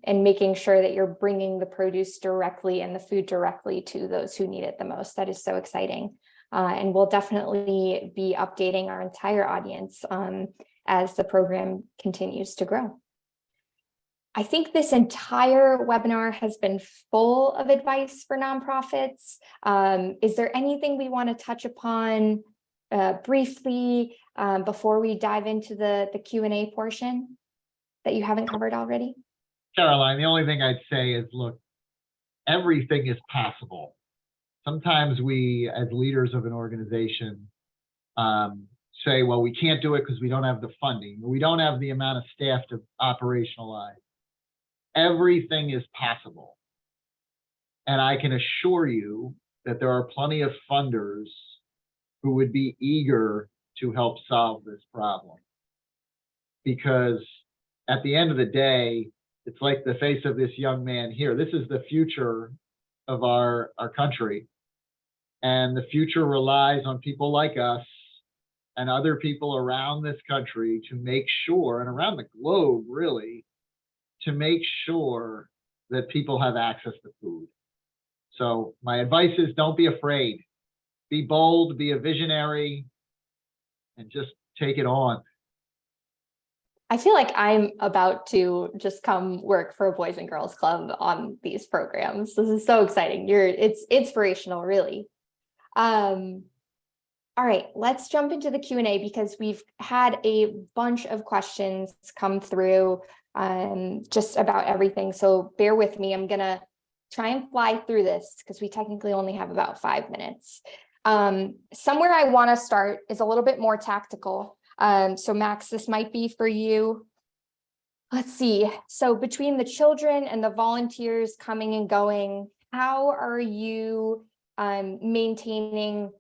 and making sure that you're bringing the produce directly and the food directly to those who need it the most. That is so exciting. And we'll definitely be updating our entire audience as the program continues to grow. I think this entire webinar has been full of advice for nonprofits. Is there anything we want to touch upon briefly before we dive into the Q&A portion that you haven't covered already? Caroline, the only thing I'd say is, look, everything is possible. Sometimes we, as leaders of an organization, say, well, we can't do it because we don't have the funding, or we don't have the amount of staff to operationalize. Everything is possible. And I can assure you that there are plenty of funders who would be eager to help solve this problem. Because at the end of the day, it's like the face of this young man here. This is the future of our country. And the future relies on people like us and other people around this country to make sure, and around the globe really, to make sure that people have access to food. So my advice is, don't be afraid. Be bold, be a visionary, and just take it on. I feel like I'm about to just come work for a Boys and Girls Club on these programs. This is so exciting. It's inspirational, really. All right, let's jump into the Q&A because we've had a bunch of questions come through just about everything. So bear with me. I'm gonna try and fly through this because we technically only have about 5 minutes. Somewhere I want to start is a little bit more tactical. So Max, this might be for you. Let's see. So between the children and the volunteers coming and going, how are you maintaining,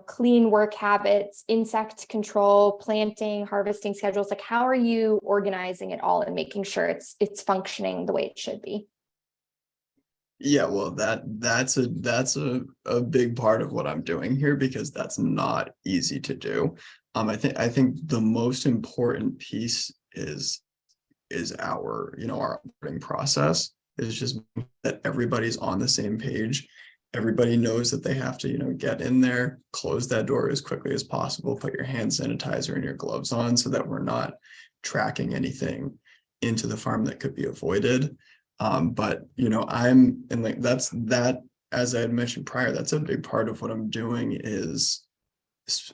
clean work habits, insect control, planting, harvesting schedules? Like, how are you organizing it all and making sure it's functioning the way it should be? Yeah, well, that's a big part of what I'm doing here because that's not easy to do. I think the most important piece is our our onboarding process is just that everybody's on the same page. Everybody knows that they have to get in there, close that door as quickly as possible, put your hand sanitizer and your gloves on so that we're not tracking anything into the farm that could be avoided. But that, as I had mentioned prior, that's a big part of what I'm doing is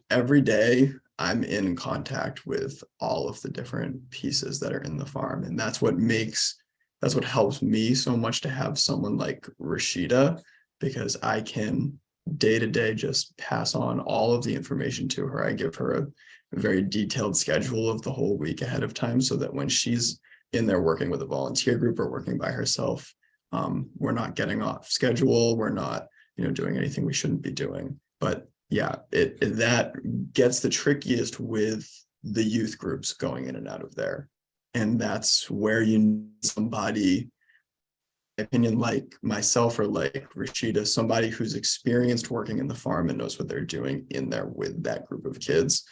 every day I'm in contact with all of the different pieces that are in the farm. And that's what helps me so much to have someone like Rashida, because I can day to day just pass on all of the information to her. I give her a very detailed schedule of the whole week ahead of time so that when she's in there working with a volunteer group or working by herself, we're not getting off schedule. We're not, doing anything we shouldn't be doing. But yeah, that gets the trickiest with the youth groups going in and out of there. And that's where you need somebody, opinion like myself or like Rashida, somebody who's experienced working in the farm and knows what they're doing in there with that group of kids.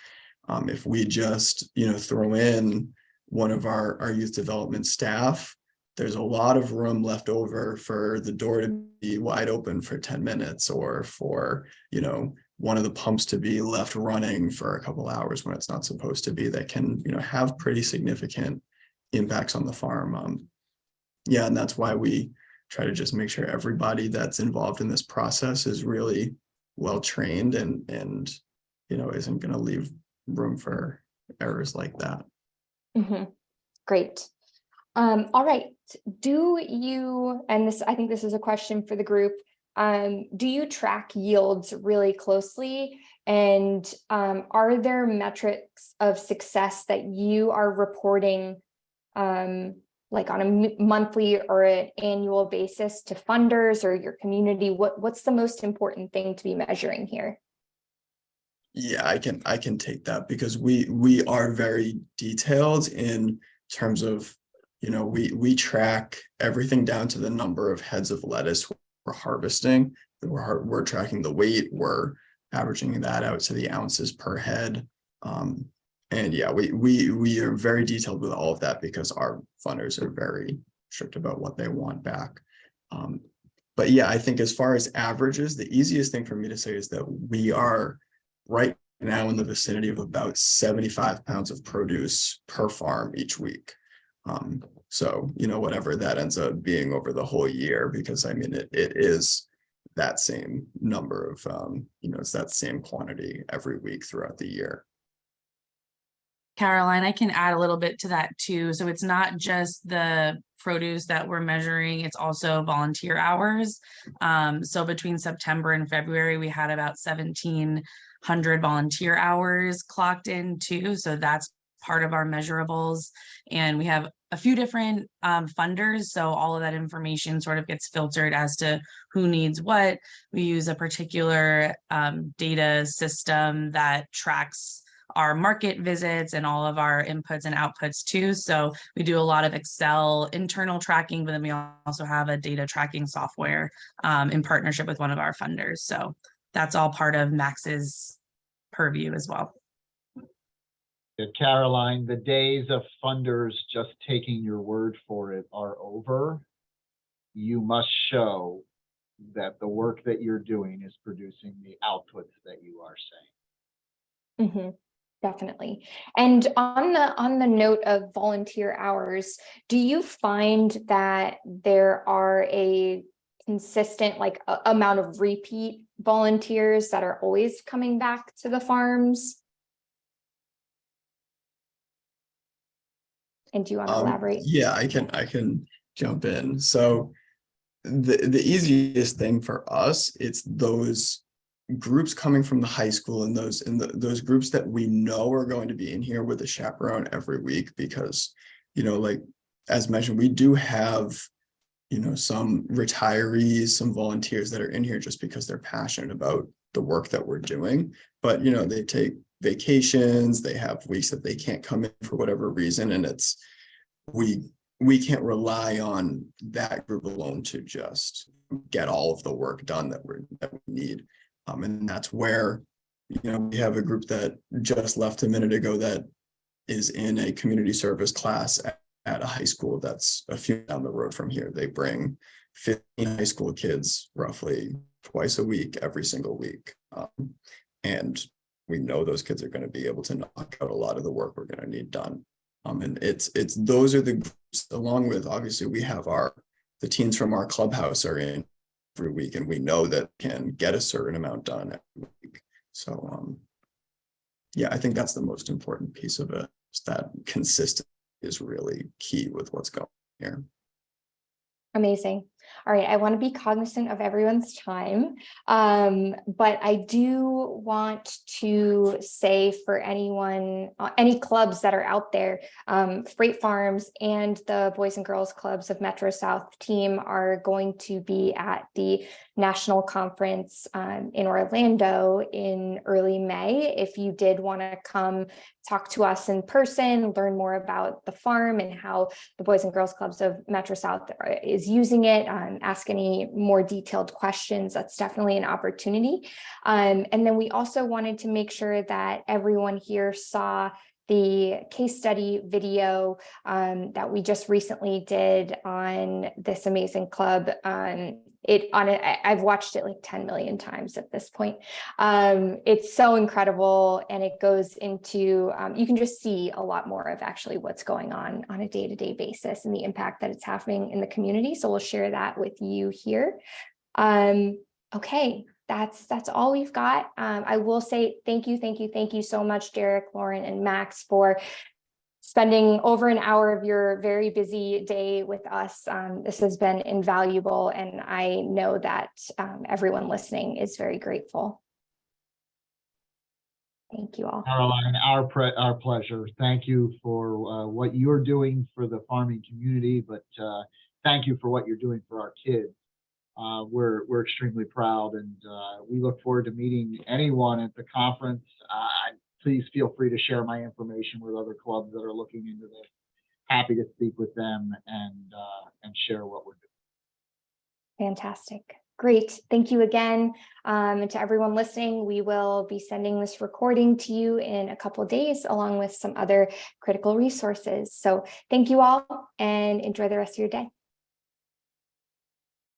If we just, throw in one of our youth development staff, there's a lot of room left over for the door to be wide open for 10 minutes or for, one of the pumps to be left running for a couple hours when it's not supposed to be, that can, have pretty significant impacts on the farm. Yeah, and that's why we try to just make sure everybody that's involved in this process is really well trained and isn't going to leave room for errors like that. Mm-hmm. Great. All right. Do you, and I think this is a question for the group, do you track yields really closely? And are there metrics of success that you are reporting like on a monthly or an annual basis to funders or your community? What's the most important thing to be measuring here? Yeah, I can take that because we are very detailed in terms of, we track everything down to the number of heads of lettuce we're harvesting. We're tracking the weight, we're averaging that out to the ounces per head. And yeah, we are very detailed with all of that because our funders are very strict about what they want back. But yeah, I think as far as averages, the easiest thing for me to say is that we are right now in the vicinity of about 75 pounds of produce per farm each week. So, whatever that ends up being over the whole year, because I mean, it is that same number of, it's that same quantity every week throughout the year. Caroline, I can add a little bit to that too. So it's not just the produce that we're measuring, it's also volunteer hours. So between September and February, we had about 1,700 volunteer hours clocked in too. So that's part of our measurables. And we have a few different funders. So all of that information sort of gets filtered as to who needs what. We use a particular data system that tracks our market visits and all of our inputs and outputs too. So we do a lot of Excel internal tracking, but then we also have a data tracking software in partnership with one of our funders. So that's all part of Max's purview as well. Caroline, the days of funders just taking your word for it are over. You must show that the work that you're doing is producing the outputs that you are saying. Mm-hmm. Definitely. And on the note of volunteer hours, do you find that there are a consistent amount of repeat volunteers that are always coming back to the farms? And do you want to elaborate? Yeah, I can jump in. So the easiest thing for us, it's those groups coming from the high school and those groups that we know are going to be in here with a chaperone every week, because, you know, like as mentioned, we do have, you know, some retirees, some volunteers that are in here just because they're passionate about the work that we're doing. But, you know, they take vacations, they have weeks that they can't come in for whatever reason, and it's we can't rely on that group alone to just get all of the work done that we need. And that's where, you know, we have a group that just left a minute ago that is in a community service class at a high school that's a few down the road from here. They bring 15 high school kids roughly twice a week, every single week. And we know those kids are going to be able to knock out a lot of the work we're going to need done. And it's those are the groups, along with, obviously, we have the teens from our clubhouse are in every week, and we know that can get a certain amount done every week. So yeah, I think that's the most important piece of it, is that consistency is really key with what's going on here. Amazing. All right, I want to be cognizant of everyone's time, but I do want to say for anyone, any clubs that are out there, Freight Farms and the Boys and Girls Clubs of Metro South team are going to be at the national conference in Orlando in early May. If you did want to come talk to us in person, learn more about the farm and how the Boys and Girls Clubs of Metro South is using it, ask any more detailed questions, that's definitely an opportunity. And then we also wanted to make sure that everyone here saw the case study video that we just recently did on this amazing club. I've watched it like 10 million times at this point. It's so incredible, and it goes into, you can just see a lot more of actually what's going on a day-to-day basis and the impact that it's having in the community. So we'll share that with you here. Okay. That's all we've got. I will say thank you so much, Derek, Lauren, and Max, for spending over an hour of your very busy day with us. This has been invaluable, and I know that everyone listening is very grateful. Thank you all. Caroline, our pleasure. Thank you for what you're doing for the farming community, but thank you for what you're doing for our kids. We're extremely proud, and we look forward to meeting anyone at the conference. Please feel free to share my information with other clubs that are looking into this. Happy to speak with them and share what we're doing. Fantastic. Great. Thank you again. And to everyone listening, we will be sending this recording to you in a couple of days, along with some other critical resources. So thank you all, and enjoy the rest of your day.